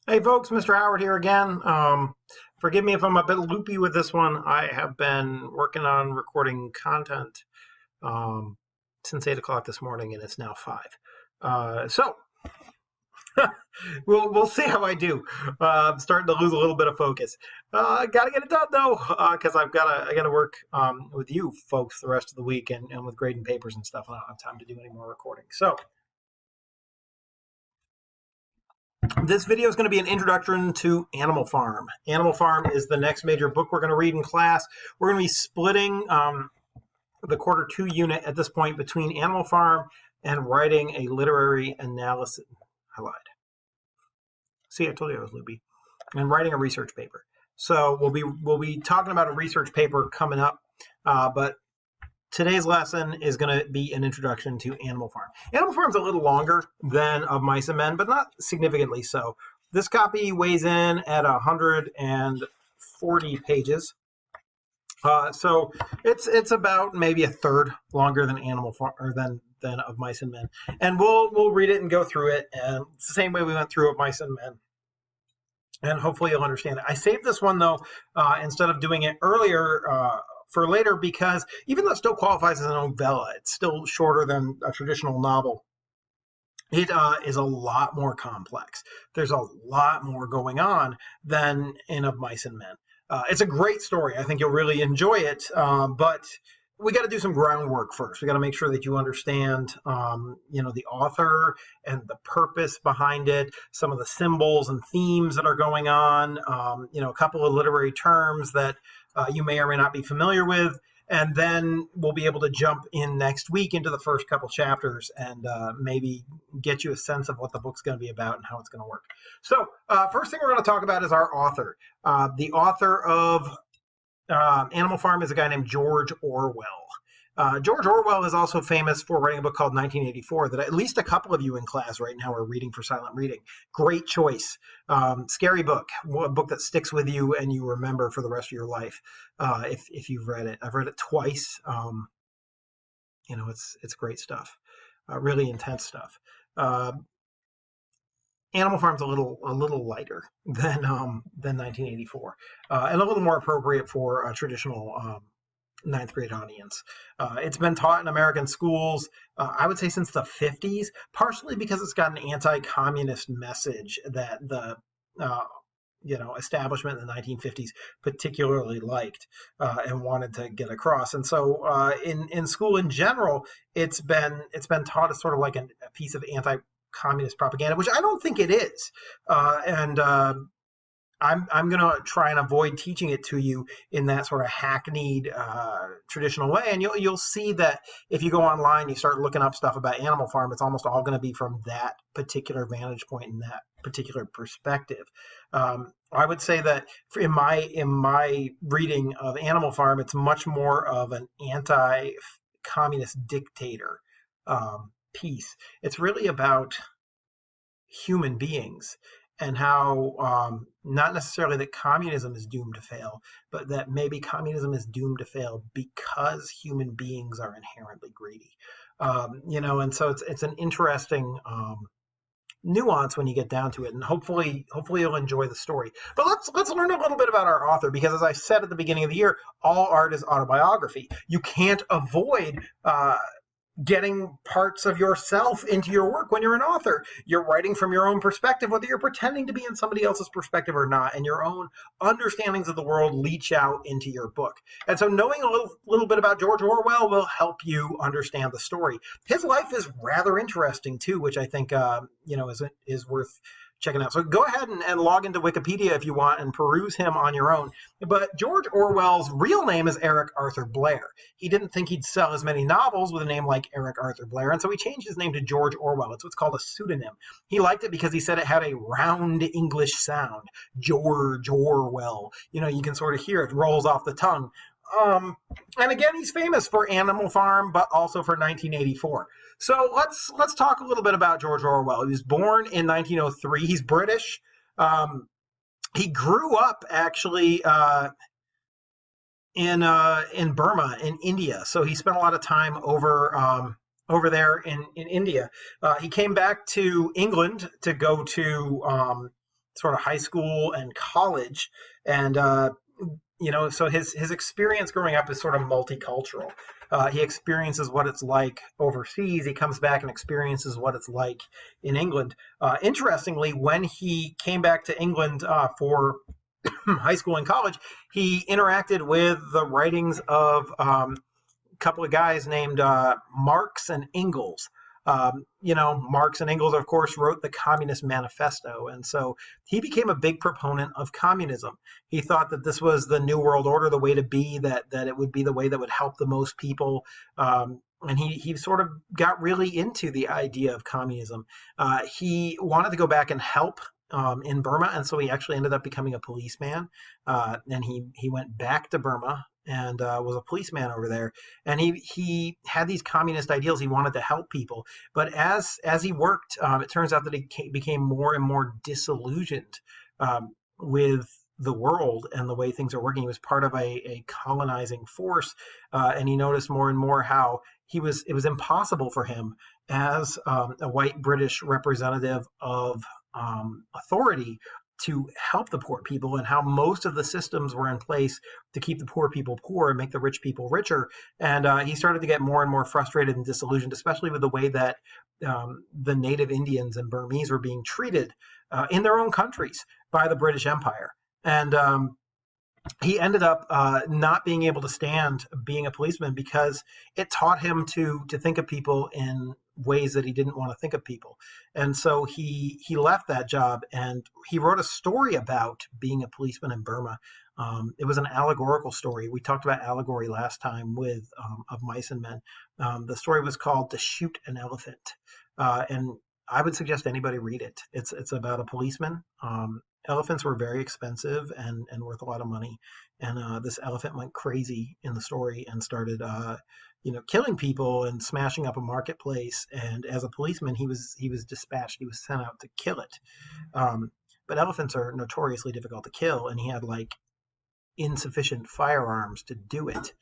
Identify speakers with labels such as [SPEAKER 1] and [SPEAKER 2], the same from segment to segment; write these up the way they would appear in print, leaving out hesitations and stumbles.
[SPEAKER 1] Hey folks, Mr. Howard here again. Forgive me if I'm a bit loopy with this one. I have been working on recording content since 8 o'clock this morning, and it's now 5. So we'll see how I do. I'm starting to lose a little bit of focus. Got to get it done though, because I got to work with you folks the rest of the week and with grading papers and stuff. I don't have time to do any more recording. So this video is going to be an introduction to Animal Farm. Animal Farm is the next major book we're going to read in class. We're going to be splitting the quarter 2 unit at this point between Animal Farm and writing a literary analysis. I lied. See, I told you I was loopy. And writing a research paper. So we'll be talking about a research paper coming up, but today's lesson is going to be an introduction to Animal Farm. Animal Farm is a little longer than Of Mice and Men, but not significantly so. This copy weighs in at 140 pages. So it's about maybe a third longer than Animal Farm or than Of Mice and Men. And we'll read it and go through it, and it's the same way we went through Of Mice and Men. And hopefully you'll understand it. I saved this one though instead of doing it earlier for later, because even though it still qualifies as a novella, it's still shorter than a traditional novel. It is a lot more complex. There's a lot more going on than in Of Mice and Men. It's a great story. I think you'll really enjoy it, but we got to do some groundwork first. We got to make sure that you understand, the author and the purpose behind it, some of the symbols and themes that are going on, a couple of literary terms that you may or may not be familiar with, and then we'll be able to jump in next week into the first couple chapters and maybe get you a sense of what the book's going to be about and how it's going to work. So first thing we're going to talk about is our author. The author of Animal Farm is a guy named George Orwell. George Orwell is also famous for writing a book called 1984 that at least a couple of you in class right now are reading for silent reading. Great choice. Scary book, a book that sticks with you and you remember for the rest of your life if you've read it. I've read it twice. It's great stuff. Really intense stuff. Animal Farm's a little lighter than 1984, and a little more appropriate for a traditional ninth grade audience. It's been taught in American schools, I would say since the 50s, partially because it's got an anti-communist message that the establishment in the 1950s particularly liked and wanted to get across. And so in school in general, it's been taught as sort of like a piece of anti-communist propaganda, which I don't think it is. I'm going to try and avoid teaching it to you in that sort of hackneyed traditional way. And you'll see that if you go online, you start looking up stuff about Animal Farm, it's almost all going to be from that particular vantage point and that particular perspective. I would say that in my reading of Animal Farm, it's much more of an anti-communist dictator piece. It's really about human beings and how not necessarily that communism is doomed to fail, but that maybe communism is doomed to fail because human beings are inherently greedy. And so it's an interesting nuance when you get down to it, and hopefully you'll enjoy the story. But let's learn a little bit about our author, because as I said at the beginning of the year, all art is autobiography. You can't avoid getting parts of yourself into your work when you're an author. You're writing from your own perspective, whether you're pretending to be in somebody else's perspective or not, and your own understandings of the world leach out into your book. And so knowing a little bit about George Orwell will help you understand the story. His life is rather interesting too, which I think is worth checking out. So go ahead and log into Wikipedia if you want and peruse him on your own. But George Orwell's real name is Eric Arthur Blair. He didn't think he'd sell as many novels with a name like Eric Arthur Blair, and so he changed his name to George Orwell. It's what's called a pseudonym. He liked it because he said it had a round English sound. George Orwell. You can sort of hear it rolls off the tongue. And again, he's famous for Animal Farm, but also for 1984. So let's talk a little bit about George Orwell. He was born in 1903. He's British. He grew up actually in Burma, in India. So he spent a lot of time over there in India. He came back to England to go to sort of high school and college, and so his experience growing up is sort of multicultural. He experiences what it's like overseas. He comes back and experiences what it's like in England. Interestingly, when he came back to England for high school and college, he interacted with the writings of a couple of guys named Marx and Engels. Marx and Engels, of course, wrote the Communist Manifesto. And so he became a big proponent of communism. He thought that this was the New World Order, the way to be, that it would be the way that would help the most people. And he sort of got really into the idea of communism. He wanted to go back and help in Burma, and so he actually ended up becoming a policeman. And he went back to Burma and was a policeman over there. And he had these communist ideals. He wanted to help people. But as he worked, it turns out that he became more and more disillusioned with the world and the way things are working. He was part of a colonizing force, and he noticed more and more how it was impossible for him as a white British representative of authority to help the poor people, and how most of the systems were in place to keep the poor people poor and make the rich people richer. And he started to get more and more frustrated and disillusioned, especially with the way that the native Indians and Burmese were being treated in their own countries by the British Empire. And he ended up not being able to stand being a policeman because it taught him to think of people in ways that he didn't want to think of people. And so he left that job, and he wrote a story about being a policeman in Burma. It was an allegorical story. We talked about allegory last time with Of Mice and Men. The story was called To Shoot an Elephant. And I would suggest anybody read it. It's about a policeman. Elephants were very expensive and worth a lot of money. And this elephant went crazy in the story and started killing people and smashing up a marketplace. And as a policeman, he was dispatched. He was sent out to kill it. But elephants are notoriously difficult to kill, and he had insufficient firearms to do it.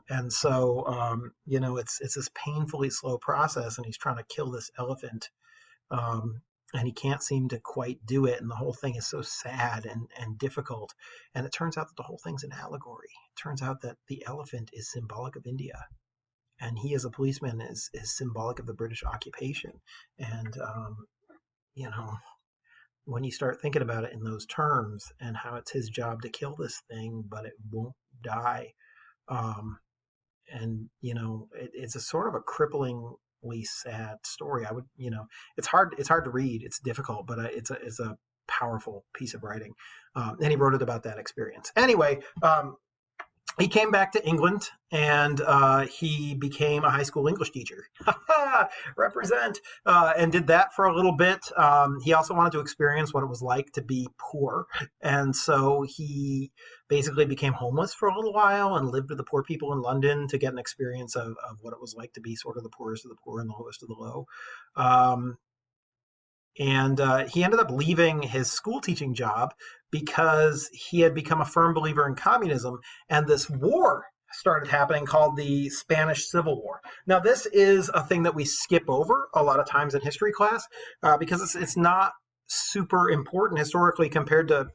[SPEAKER 1] And so it's this painfully slow process, and he's trying to kill this elephant. And he can't seem to quite do it. And the whole thing is so sad and difficult. And it turns out that the whole thing's an allegory. It turns out that the elephant is symbolic of India. And he, as a policeman, is symbolic of the British occupation. And, when you start thinking about it in those terms and how it's his job to kill this thing, but it won't die. It's a sort of a crippling sad story. It's hard to read. It's difficult, but it's a powerful piece of writing. And he wrote it about that experience. Anyway, he came back to England, and he became a high school English teacher. Represent! And did that for a little bit. He also wanted to experience what it was like to be poor. And so he basically became homeless for a little while and lived with the poor people in London to get an experience of what it was like to be sort of the poorest of the poor and the lowest of the low. And he ended up leaving his school teaching job because he had become a firm believer in communism, and this war started happening called the Spanish Civil War. Now, this is a thing that we skip over a lot of times in history class because it's not super important historically compared to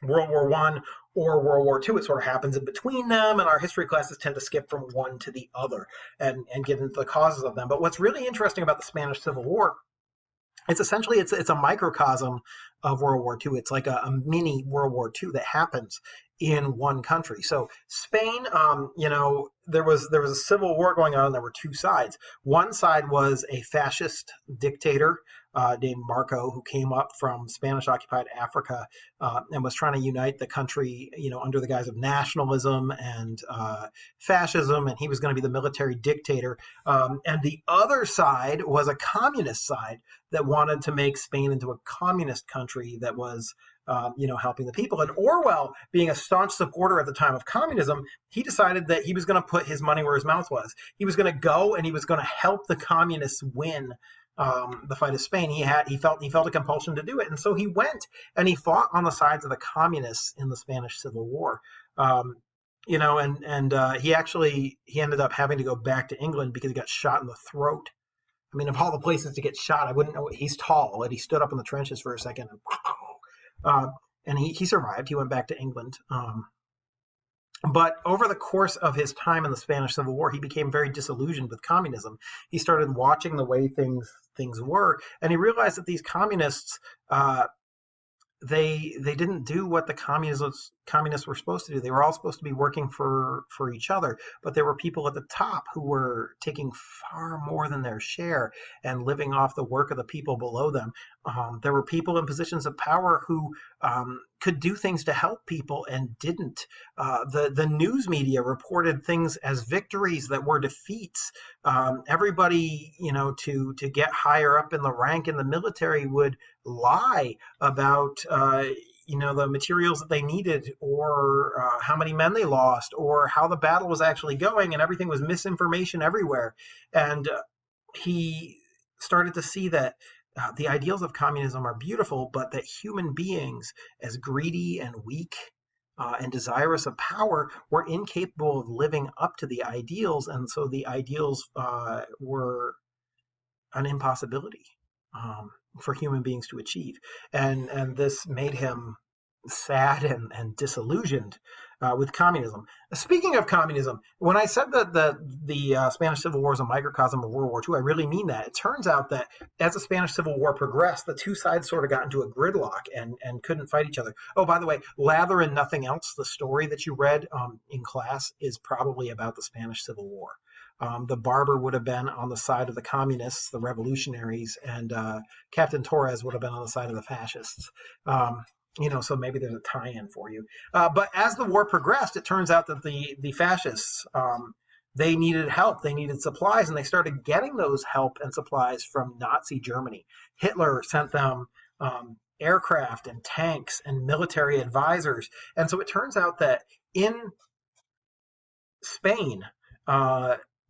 [SPEAKER 1] World War I or World War II. It sort of happens in between them, and our history classes tend to skip from one to the other and get into the causes of them. But what's really interesting about the Spanish Civil War, it's essentially it's a microcosm of World War II. It's like a mini World War II that happens in one country. So Spain, there was a civil war going on, and there were two sides. One side was a fascist dictator named Marco, who came up from Spanish-occupied Africa and was trying to unite the country, under the guise of nationalism and fascism, and he was going to be the military dictator. And the other side was a communist side that wanted to make Spain into a communist country that was helping the people. And Orwell, being a staunch supporter at the time of communism, he decided that he was going to put his money where his mouth was. He was going to go and he was going to help the communists win the fight of Spain. He felt a compulsion to do it, and so he went and he fought on the sides of the communists in the Spanish Civil War. He ended up having to go back to England because he got shot in the throat. I mean, of all the places to get shot, I wouldn't know. He's tall, and he stood up in the trenches for a second. And he survived. He went back to England. But over the course of his time in the Spanish Civil War, he became very disillusioned with communism. He started watching the way things were, and he realized that these communists they didn't do what the communists were supposed to do. They were all supposed to be working for each other, but there were people at the top who were taking far more than their share and living off the work of the people below them. There were people in positions of power who could do things to help people and didn't. The news media reported things as victories that were defeats. Everybody, to get higher up in the rank in the military would lie about the materials that they needed, or how many men they lost, or how the battle was actually going, and everything was misinformation everywhere. And he started to see that the ideals of communism are beautiful, but that human beings, as greedy and weak and desirous of power, were incapable of living up to the ideals, and so the ideals were an impossibility for human beings to achieve. And this made him sad and disillusioned with communism. Speaking of communism, when I said that the Spanish Civil War is a microcosm of World War II, I really mean that. It turns out that as the Spanish Civil War progressed, the two sides sort of got into a gridlock and couldn't fight each other. Oh, by the way, Lather and Nothing Else, the story that you read in class, is probably about the Spanish Civil War. The barber would have been on the side of the communists, the revolutionaries, and Captain Torres would have been on the side of the fascists. So maybe there's a tie-in for you. But as the war progressed, it turns out that the fascists, they needed help, they needed supplies, and they started getting those help and supplies from Nazi Germany. Hitler sent them aircraft and tanks and military advisors. And so it turns out that in Spain,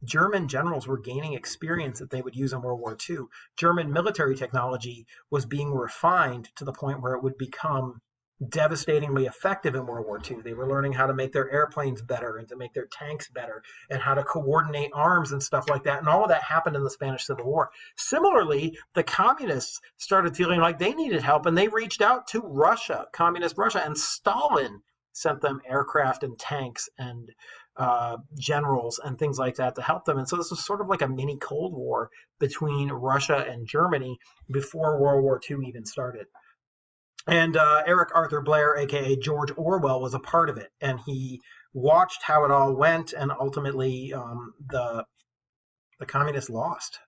[SPEAKER 1] German generals were gaining experience that they would use in World War II. German military technology was being refined to the point where it would become devastatingly effective in World War II. They were learning how to make their airplanes better and to make their tanks better and how to coordinate arms and stuff like that. And all of that happened in the Spanish Civil War. Similarly, the communists started feeling like they needed help, and they reached out to Russia, communist Russia, and Stalin sent them aircraft and tanks and generals and things like that to help them. And so this was sort of like a mini Cold War between Russia and Germany before World War II even started. And Eric Arthur Blair, aka George Orwell, was a part of it, and he watched how it all went, and ultimately the communists lost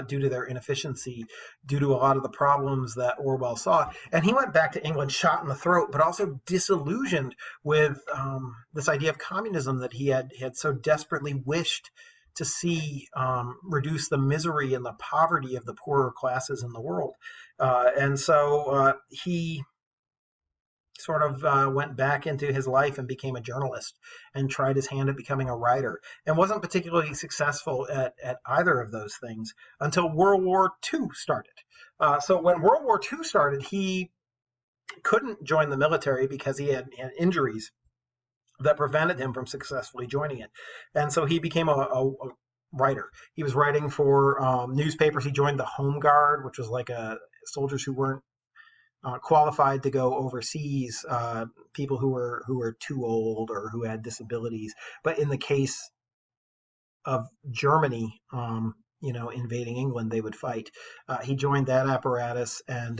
[SPEAKER 1] due to their inefficiency, due to a lot of the problems that Orwell saw. And he went back to England shot in the throat, but also disillusioned with this idea of communism that he had so desperately wished to see reduce the misery and the poverty of the poorer classes in the world. And so he sort of went back into his life and became a journalist and tried his hand at becoming a writer, and wasn't particularly successful at either of those things until World War II started. So when World War II started, he couldn't join the military because he had injuries that prevented him from successfully joining it. And so he became a writer. He was writing for newspapers. He joined the Home Guard, which was like soldiers who weren't qualified to go overseas, people who were too old or who had disabilities. But in the case of Germany, invading England, they would fight. He joined that apparatus, and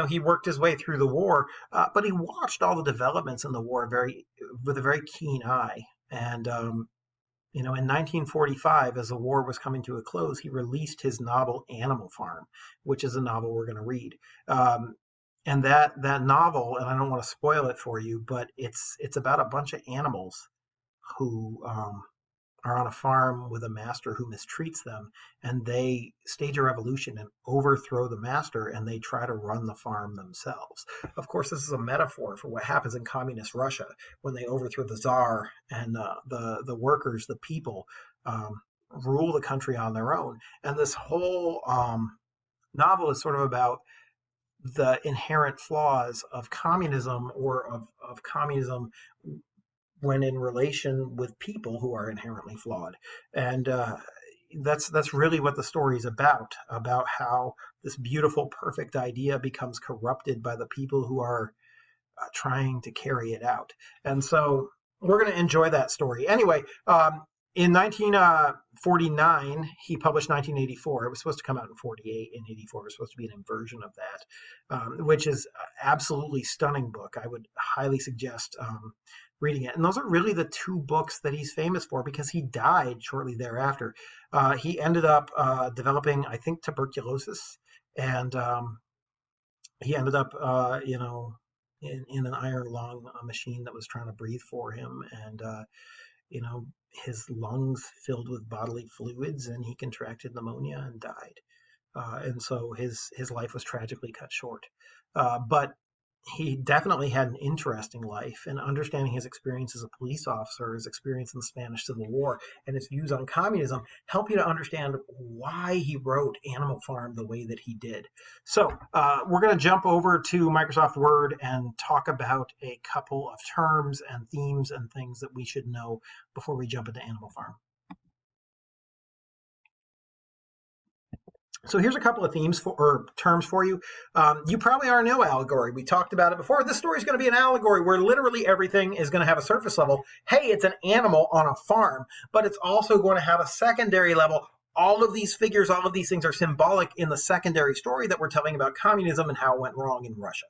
[SPEAKER 1] he worked his way through the war. But he watched all the developments in the war with a very keen eye. And in 1945, as the war was coming to a close, he released his novel Animal Farm, which is a novel we're going to read. And that novel, and I don't want to spoil it for you, but it's about a bunch of animals who are on a farm with a master who mistreats them, and they stage a revolution and overthrow the master, and they try to run the farm themselves. Of course, this is a metaphor for what happens in communist Russia when they overthrow the czar, and the workers, the people, rule the country on their own. And this whole novel is sort of about the inherent flaws of communism, or of communism when in relation with people who are inherently flawed. And that's really what the story is about how this beautiful, perfect idea becomes corrupted by the people who are trying to carry it out. And so we're going to enjoy that story. Anyway, in 1949, he published 1984. It was supposed to come out in 48 and 84. It was supposed to be an inversion of that, which is absolutely stunning book. I would highly suggest reading it. And those are really the two books that he's famous for, because he died shortly thereafter. He ended up developing, I think, tuberculosis, and he ended up, in an iron lung machine that was trying to breathe for him, and his lungs filled with bodily fluids, and he contracted pneumonia and died. And so his life was tragically cut short. But he definitely had an interesting life, and understanding his experience as a police officer, his experience in the Spanish Civil War, and his views on communism help you to understand why he wrote Animal Farm the way that he did. So we're going to jump over to Microsoft Word and talk about a couple of terms and themes and things that we should know before we jump into Animal Farm. So here's a couple of themes or terms for you. You probably already know allegory. We talked about it before. This story is going to be an allegory where literally everything is going to have a surface level. Hey, it's an animal on a farm, but it's also going to have a secondary level. All of these figures, all of these things are symbolic in the secondary story that we're telling about communism and how it went wrong in Russia.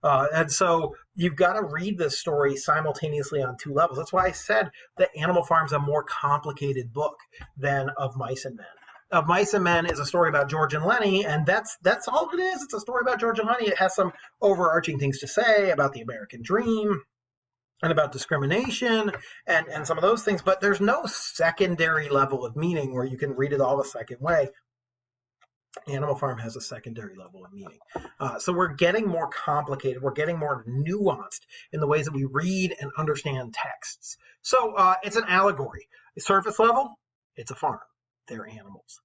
[SPEAKER 1] And so you've got to read this story simultaneously on two levels. That's why I said that Animal Farm is a more complicated book than Of Mice and Men. Of Mice and Men is a story about George and Lenny, and that's all it is. It's a story about George and Lenny. It has some overarching things to say about the American dream and about discrimination and some of those things, but there's no secondary level of meaning where you can read it all a second way. Animal Farm has a secondary level of meaning. So we're getting more complicated. We're getting more nuanced in the ways that we read and understand texts. So it's an allegory. Surface level, it's a farm. They're animals.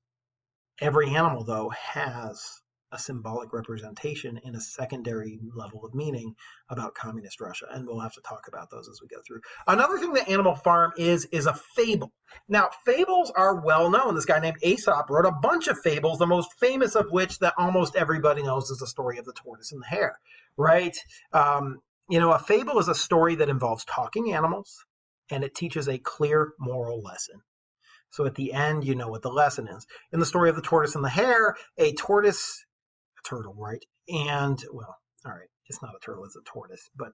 [SPEAKER 1] Every animal, though, has a symbolic representation in a secondary level of meaning about communist Russia, and we'll have to talk about those as we go through. Another thing that Animal Farm is a fable. Now, fables are well known. This guy named Aesop wrote a bunch of fables, the most famous of which that almost everybody knows is the story of the tortoise and the hare, right? A fable is a story that involves talking animals, and it teaches a clear moral lesson. So at the end, you know what the lesson is. In the story of the tortoise and the hare, a turtle, right? And, well, all right, it's not a turtle, it's a tortoise, but,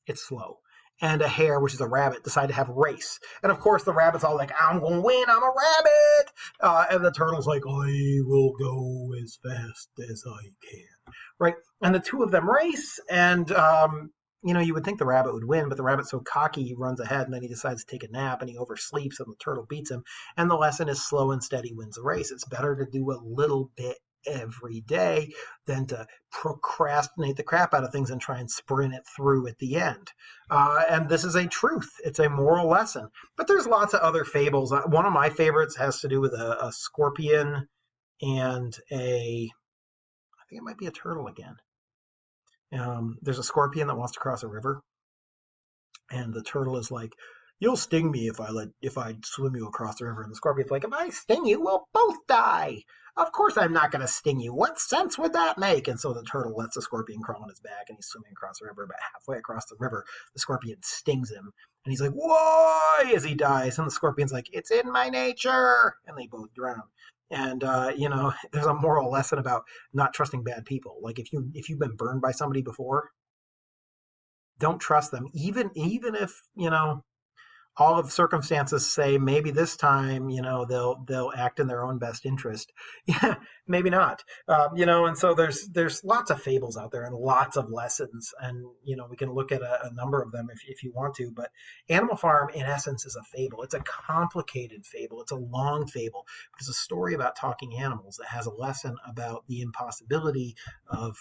[SPEAKER 1] it's slow. And a hare, which is a rabbit, decide to have a race. And of course, the rabbit's all like, I'm going to win, I'm a rabbit. And the turtle's like, I will go as fast as I can, right? And the two of them race, and you would think the rabbit would win, but the rabbit's so cocky, he runs ahead, and then he decides to take a nap, and he oversleeps, and the turtle beats him. And the lesson is slow and steady wins the race. It's better to do a little bit every day than to procrastinate the crap out of things and try and sprint it through at the end. And this is a truth. It's a moral lesson. But there's lots of other fables. One of my favorites has to do with a scorpion and I think it might be a turtle again. There's a scorpion that wants to cross a river, and the turtle is like, you'll sting me if I swim you across the river. And the scorpion's like, if I sting you, we'll both die. Of course I'm not going to sting you. What sense would that make? And so the turtle lets the scorpion crawl on his back, and he's swimming across the river. But halfway across the river, the scorpion stings him, and he's like, why? As he dies. And the scorpion's like, it's in my nature. And they both drown. And, there's a moral lesson about not trusting bad people. Like if you've been burned by somebody before, don't trust them. Even if, all of the circumstances say maybe this time, they'll act in their own best interest. Yeah, maybe not. And so there's lots of fables out there and lots of lessons. And, we can look at a number of them if you want to. But Animal Farm, in essence, is a fable. It's a complicated fable. It's a long fable. But it's a story about talking animals that has a lesson about the impossibility of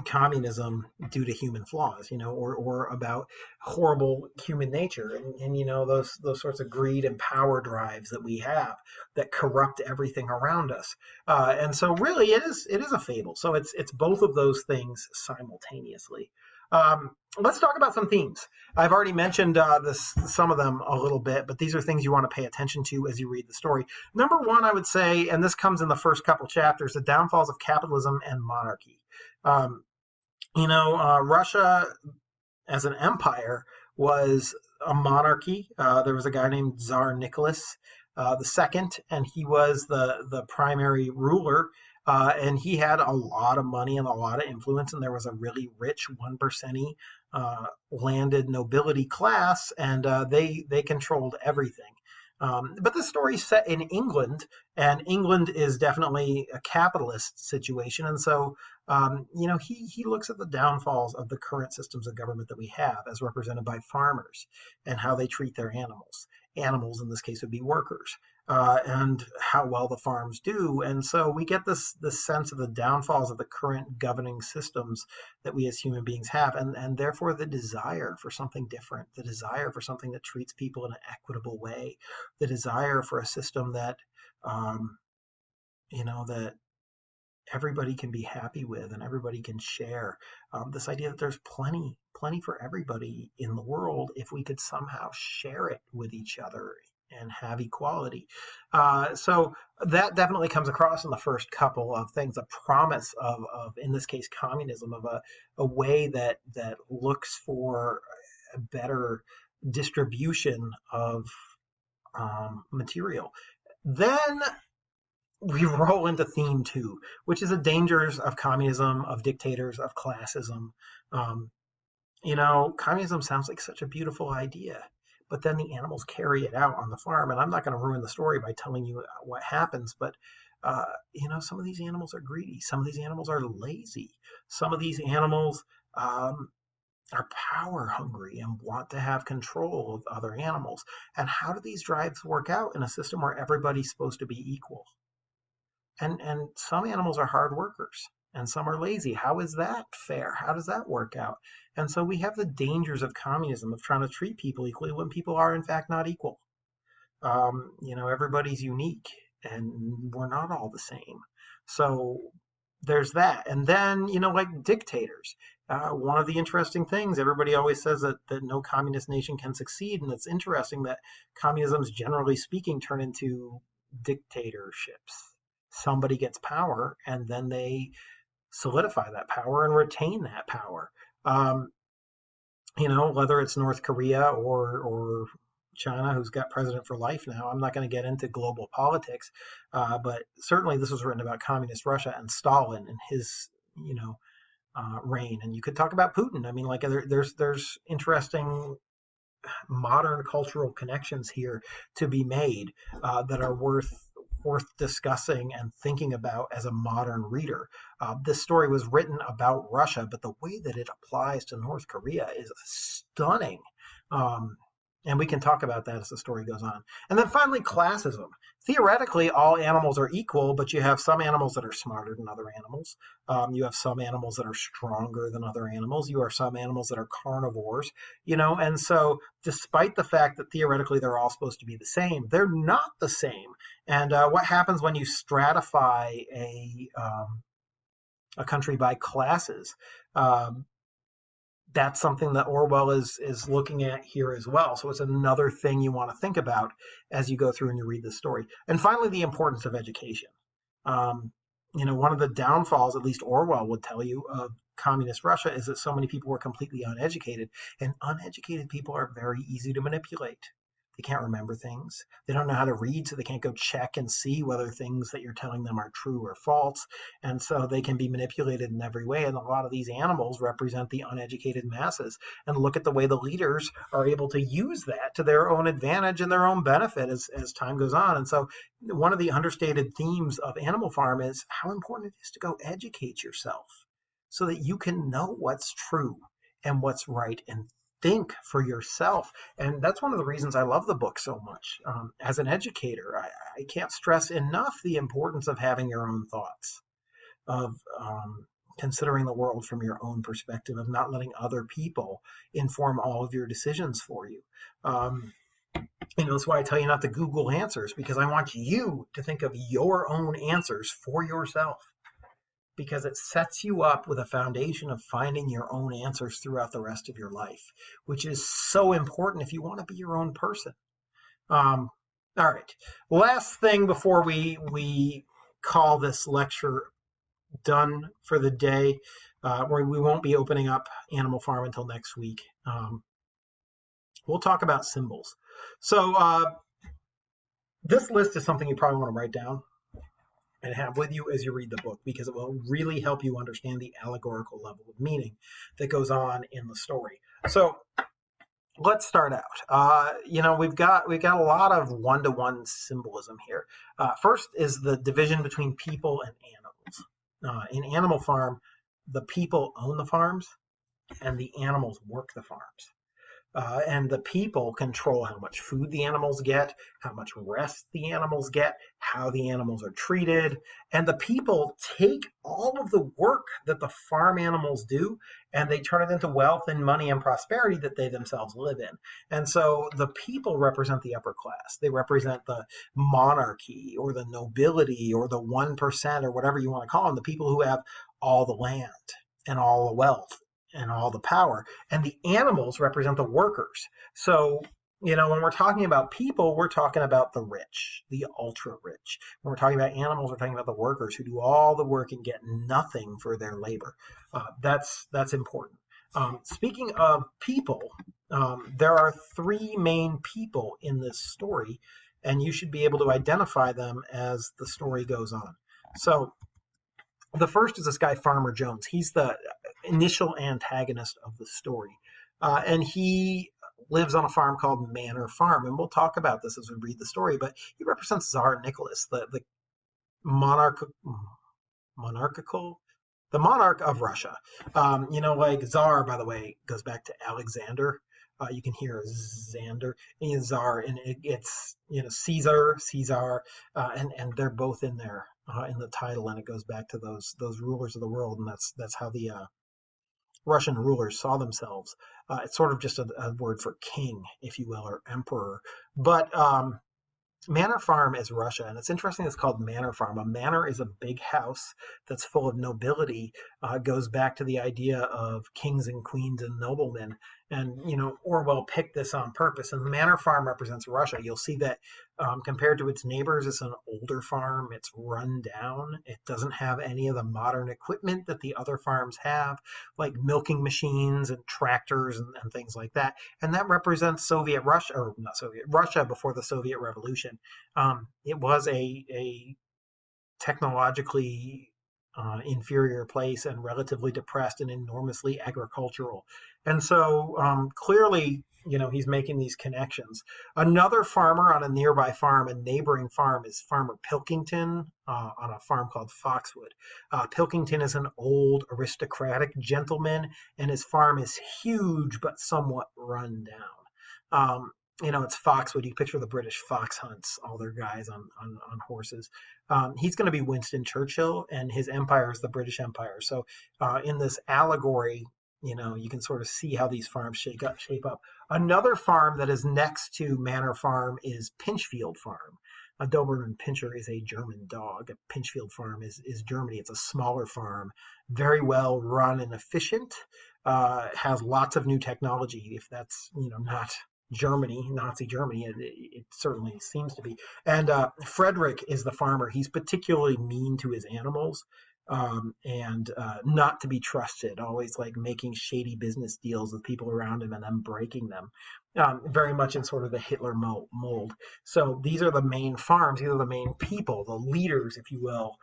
[SPEAKER 1] communism due to human flaws, or about horrible human nature and those sorts of greed and power drives that we have that corrupt everything around us. And so really it is a fable. So it's both of those things simultaneously. Let's talk about some themes. I've already mentioned some of them a little bit, but these are things you want to pay attention to as you read the story. Number one, I would say, and this comes in the first couple chapters, the downfalls of capitalism and monarchy. Russia as an empire was a monarchy. There was a guy named Tsar Nicholas the second, and he was the primary ruler. And he had a lot of money and a lot of influence, and there was a really rich 1%y landed nobility class, and they controlled everything. But the story's set in England, and England is definitely a capitalist situation. And so, he looks at the downfalls of the current systems of government that we have as represented by farmers and how they treat their animals. Animals, in this case, would be workers. And how well the farms do. And so we get this sense of the downfalls of the current governing systems that we as human beings have, and therefore the desire for something different, the desire for something that treats people in an equitable way, the desire for a system that, that everybody can be happy with and everybody can share. This idea that there's plenty for everybody in the world if we could somehow share it with each other and have equality. So that definitely comes across in the first couple of things, a promise of in this case, communism, of a way that looks for a better distribution of material. Then we roll into theme 2, which is the dangers of communism, of dictators, of classism. Communism sounds like such a beautiful idea, but then the animals carry it out on the farm. And I'm not going to ruin the story by telling you what happens, but, some of these animals are greedy. Some of these animals are lazy. Some of these animals are power hungry and want to have control of other animals. And how do these drives work out in a system where everybody's supposed to be equal? And some animals are hard workers and some are lazy. How is that fair? How does that work out? And so we have the dangers of communism, of trying to treat people equally when people are in fact not equal. Everybody's unique and we're not all the same. So there's that. And then, like dictators. One of the interesting things, everybody always says that no communist nation can succeed. And it's interesting that communisms, generally speaking, turn into dictatorships. Somebody gets power and then they solidify that power and retain that power. Whether it's North Korea or China, who's got president for life now. I'm not going to get into global politics, but certainly this was written about communist Russia and Stalin and his, reign. And you could talk about Putin. I mean, like there's interesting modern cultural connections here to be made that are worth discussing and thinking about as a modern reader. This story was written about Russia, but the way that it applies to North Korea is stunning. And we can talk about that as the story goes on. And then finally, classism. Theoretically, all animals are equal, but you have some animals that are smarter than other animals. You have some animals that are stronger than other animals. You have some animals that are carnivores, and so despite the fact that theoretically they're all supposed to be the same, they're not the same. And what happens when you stratify a country by classes? That's something that Orwell is looking at here as well. So it's another thing you want to think about as you go through and you read this story. And finally, the importance of education. One of the downfalls, at least Orwell would tell you, of communist Russia is that so many people were completely uneducated, and uneducated people are very easy to manipulate. They can't remember things. They don't know how to read, so they can't go check and see whether things that you're telling them are true or false. And so they can be manipulated in every way. And a lot of these animals represent the uneducated masses. And look at the way the leaders are able to use that to their own advantage and their own benefit as time goes on. And so one of the understated themes of Animal Farm is how important it is to go educate yourself so that you can know what's true and what's right and think for yourself. And that's one of the reasons I love the book so much. As an educator, I can't stress enough the importance of having your own thoughts, of considering the world from your own perspective, of not letting other people inform all of your decisions for you. That's why I tell you not to Google answers, because I want you to think of your own answers for yourself. because it sets you up with a foundation of finding your own answers throughout the rest of your life, which is so important if you want to be your own person. All right. Last thing before we call this lecture done for the day, where we won't be opening up Animal Farm until next week. We'll talk about symbols. So this list is something you probably want to write down and have with you as you read the book, because it will really help you understand the allegorical level of meaning that goes on in the story. So let's start out. We've got a lot of one-to-one symbolism here. First is the division between people and animals. In Animal Farm, the people own the farms and the animals work the farms. And the people control how much food the animals get, how much rest the animals get, how the animals are treated. And the people take all of the work that the farm animals do and they turn it into wealth and money and prosperity that they themselves live in. And so the people represent the upper class. They represent the monarchy or the nobility or the 1% or whatever you want to call them, the people who have all the land and all the wealth and all the power. And the animals represent the workers. So, when we're talking about people, we're talking about the rich, the ultra rich. When we're talking about animals, we're talking about the workers who do all the work and get nothing for their labor. That's important. Speaking of people, there are three main people in this story, and you should be able to identify them as the story goes on. So the first is this guy, Farmer Jones. He's the initial antagonist of the story. And he lives on a farm called Manor Farm. And we'll talk about this as we read the story, but he represents Tsar Nicholas, the monarch of Russia. Like Tsar, by the way, goes back to Alexander. You can hear Xander and Tsar, and it's Caesar, and they're both in there in the title, and it goes back to those rulers of the world, and that's how the Russian rulers saw themselves. It's sort of just a word for king, if you will, or emperor. But Manor Farm is Russia, and it's interesting it's called Manor Farm. A manor is a big house that's full of nobility. Goes back to the idea of kings and queens and noblemen. And, Orwell picked this on purpose. And the Manor Farm represents Russia. You'll see that compared to its neighbors, it's an older farm. It's run down. It doesn't have any of the modern equipment that the other farms have, like milking machines and tractors and things like that. And that represents Russia before the Soviet Revolution. It was a technologically inferior place and relatively depressed and enormously agricultural. And so clearly, he's making these connections. Another farmer on a nearby farm, a neighboring farm, is Farmer Pilkington on a farm called Foxwood. Pilkington is an old aristocratic gentleman, and his farm is huge but somewhat run down. It's Foxwood. You picture the British fox hunts, all their guys on horses. He's going to be Winston Churchill, and his empire is the British Empire. So in this allegory, you can sort of see how these farms shape up. Another farm that is next to Manor Farm is Pinchfield Farm. A Doberman Pinscher is a German dog. A Pinchfield Farm is Germany. It's a smaller farm, very well run and efficient, has lots of new technology. If that's, not Germany, Nazi Germany, it certainly seems to be. And Frederick is the farmer. He's particularly mean to his animals and not to be trusted, always like making shady business deals with people around him and then breaking them, very much in sort of the Hitler mold. So these are the main farms, these are the main people, the leaders, if you will,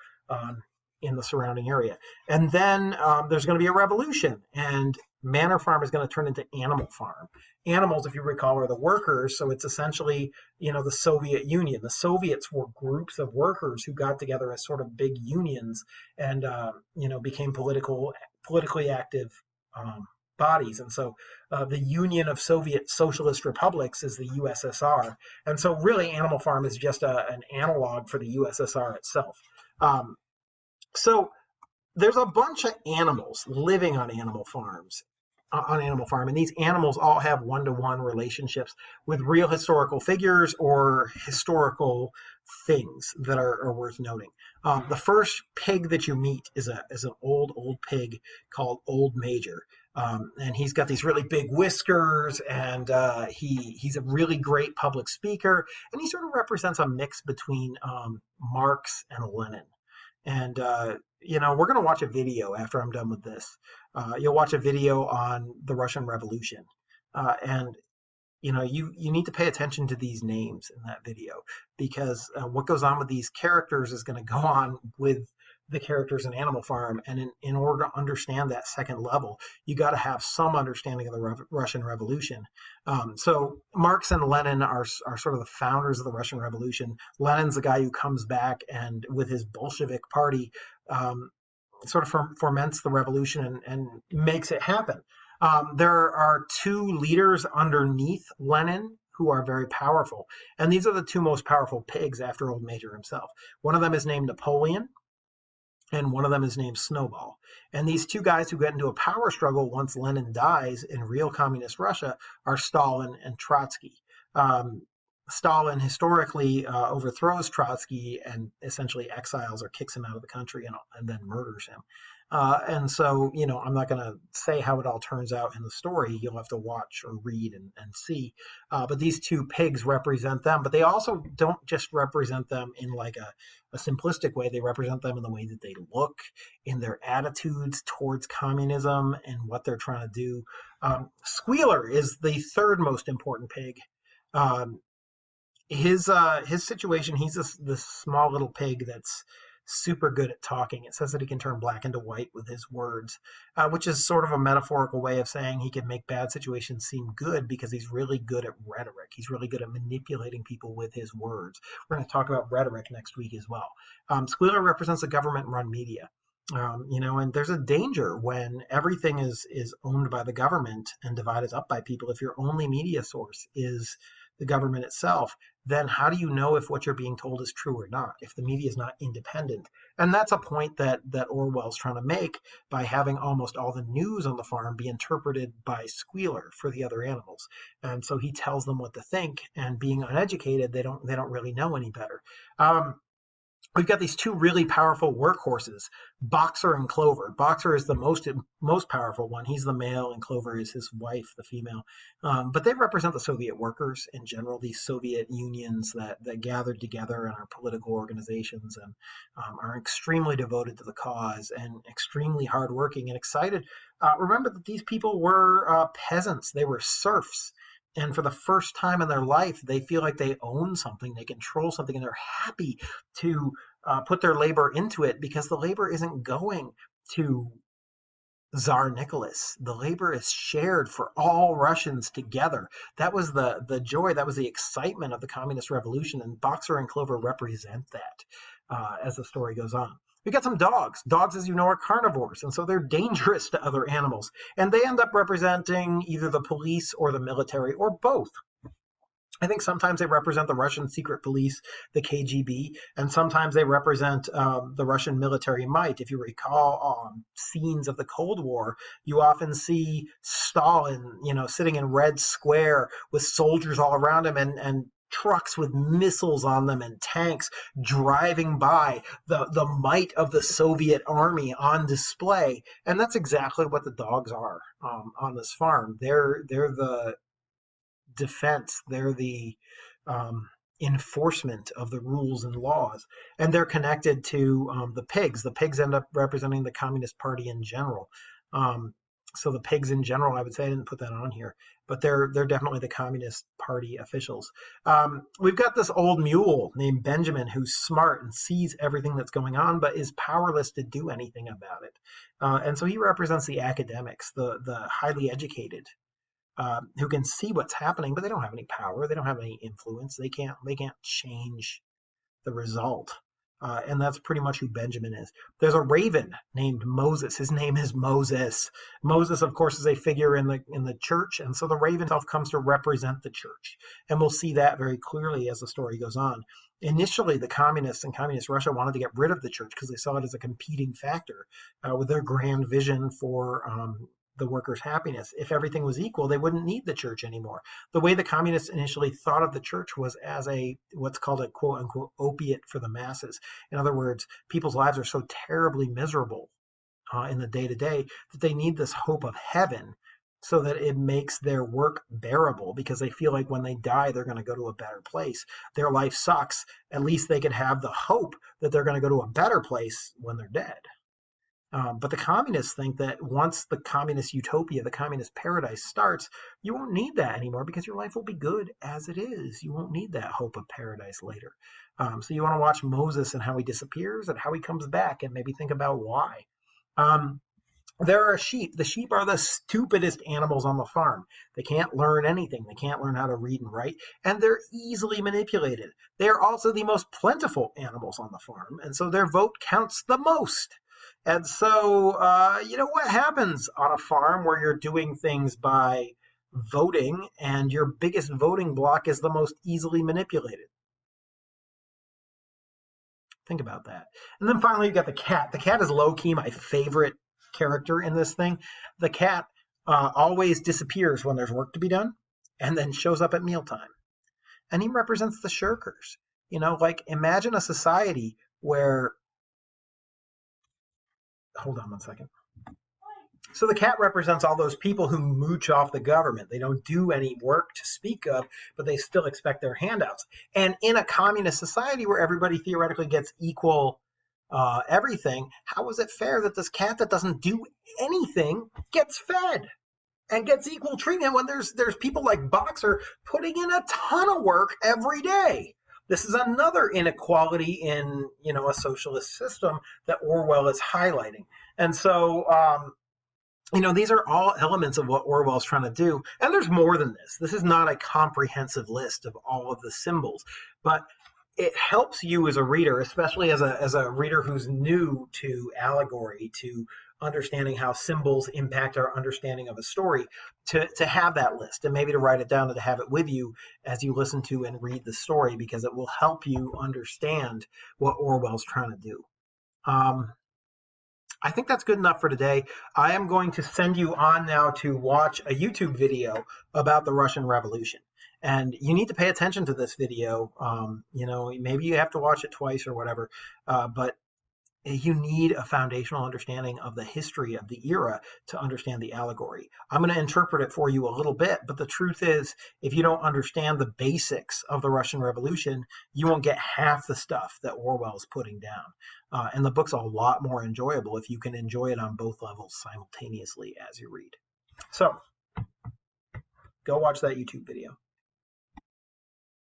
[SPEAKER 1] in the surrounding area. And then there's going to be a revolution, and Manor Farm is going to turn into Animal Farm. Animals, if you recall, are the workers, so it's essentially, the Soviet Union. The Soviets were groups of workers who got together as sort of big unions and, became politically active bodies. And so the Union of Soviet Socialist Republics is the USSR. And so really Animal Farm is just an analog for the USSR itself. So there's a bunch of animals living on Animal Farm, and these animals all have one-to-one relationships with real historical figures or historical things that are worth noting. The first pig that you meet is an old pig called Old Major, and he's got these really big whiskers, and he's a really great public speaker, and he sort of represents a mix between Marx and Lenin. And we're going to watch a video after I'm done with this. You'll watch a video on the Russian Revolution, and you need to pay attention to these names in that video, because what goes on with these characters is going to go on with the characters in Animal Farm. And in order to understand that second level, you got to have some understanding of the Russian Revolution. So Marx and Lenin are sort of the founders of the Russian Revolution. Lenin's the guy who comes back and with his Bolshevik party sort of foments the revolution and makes it happen. There are two leaders underneath Lenin who are very powerful. And these are the two most powerful pigs after Old Major himself. One of them is named Napoleon, and one of them is named Snowball. And these two guys who get into a power struggle once Lenin dies in real communist Russia are Stalin and Trotsky. Stalin historically overthrows Trotsky and essentially exiles or kicks him out of the country and then murders him. And so, I'm not going to say how it all turns out in the story. You'll have to watch or read and see. But these two pigs represent them. But they also don't just represent them in like a simplistic way. They represent them in the way that they look, in their attitudes towards communism and what they're trying to do. Squealer is the third most important pig. His situation, he's this small little pig that's super good at talking. It says that he can turn black into white with his words, which is sort of a metaphorical way of saying he can make bad situations seem good because he's really good at rhetoric. He's really good at manipulating people with his words. We're going to talk about rhetoric next week as well. Squealer represents a government-run media. And there's a danger when everything is owned by the government and divided up by people. If your only media source is the government itself, then how do you know if what you're being told is true or not, if the media is not independent? And that's a point that Orwell's trying to make by having almost all the news on the farm be interpreted by Squealer for the other animals. And so he tells them what to think, and being uneducated, they don't really know any better. We've got these two really powerful workhorses, Boxer and Clover. Boxer is the most powerful one. He's the male, and Clover is his wife, the female. But they represent the Soviet workers in general, these Soviet unions that gathered together and are political organizations and are extremely devoted to the cause and extremely hardworking and excited. Remember that these people were peasants. They were serfs. And for the first time in their life, they feel like they own something, they control something, and they're happy to put their labor into it, because the labor isn't going to Tsar Nicholas. The labor is shared for all Russians together. That was the joy, that was the excitement of the communist revolution, and Boxer and Clover represent that as the story goes on. We got some dogs. Dogs, as you know, are carnivores, and so they're dangerous to other animals. And they end up representing either the police or the military or both. I think sometimes they represent the Russian secret police, the KGB, and sometimes they represent the Russian military might. If you recall scenes of the Cold War, you often see Stalin, sitting in Red Square with soldiers all around him and trucks with missiles on them and tanks driving by, the might of the Soviet army on display. And that's exactly what the dogs are on this farm. They're the defense. They're the enforcement of the rules and laws. And they're connected to the pigs. The pigs end up representing the Communist Party in general. So the pigs in general, I would say, I didn't put that on here, but they're definitely the Communist Party officials. We've got this old mule named Benjamin who's smart and sees everything that's going on, but is powerless to do anything about it. And so he represents the academics, the highly educated, who can see what's happening, but they don't have any power. They don't have any influence. They can't change the result. And that's pretty much who Benjamin is. There's a raven named Moses. His name is Moses. Moses, of course, is a figure in the church, and so the raven itself comes to represent the church. And we'll see that very clearly as the story goes on. Initially, the communists in communist Russia wanted to get rid of the church because they saw it as a competing factor with their grand vision for the workers' happiness. If everything was equal, they wouldn't need the church anymore. The way the communists initially thought of the church was as a what's called a quote unquote opiate for the masses. In other words, people's lives are so terribly miserable in the day to day that they need this hope of heaven so that it makes their work bearable, because they feel like when they die, they're going to go to a better place. Their life sucks. At least they could have the hope that they're going to go to a better place when they're dead. But the communists think that once the communist utopia, the communist paradise starts, you won't need that anymore because your life will be good as it is. You won't need that hope of paradise later. So you want to watch Moses and how he disappears and how he comes back, and maybe think about why. There are sheep. The sheep are the stupidest animals on the farm. They can't learn anything. They can't learn how to read and write, and they're easily manipulated. They are also the most plentiful animals on the farm, and so their vote counts the most. And so, you know what happens on a farm where you're doing things by voting, and your biggest voting block is the most easily manipulated? Think about that. And then finally, you got the cat. The cat is low-key my favorite character in this thing. The cat always disappears when there's work to be done and then shows up at mealtime. And he represents the shirkers. You know, like, imagine a society where... Hold on one second. So the cat represents all those people who mooch off the government. They don't do any work to speak of, but they still expect their handouts. And in a communist society where everybody theoretically gets equal everything, how is it fair that this cat that doesn't do anything gets fed and gets equal treatment when there's people like Boxer putting in a ton of work every day? This is another inequality in, you know, a socialist system that Orwell is highlighting. And so, you know, these are all elements of what Orwell's trying to do. And there's more than this. This is not a comprehensive list of all of the symbols, but it helps you as a reader, especially as a reader who's new to allegory, to understanding how symbols impact our understanding of a story, to have that list and maybe to write it down and to have it with you as you listen to and read the story, because it will help you understand what Orwell's trying to do. I think that's good enough for today. I am going to send you on now to watch a YouTube video about the Russian Revolution. And you need to pay attention to this video. You know, maybe you have to watch it twice or whatever, but you need a foundational understanding of the history of the era to understand the allegory. I'm going to interpret it for you a little bit, but the truth is, if you don't understand the basics of the Russian Revolution, you won't get half the stuff that Orwell is putting down. And the book's a lot more enjoyable if you can enjoy it on both levels simultaneously as you read. So, go watch that YouTube video.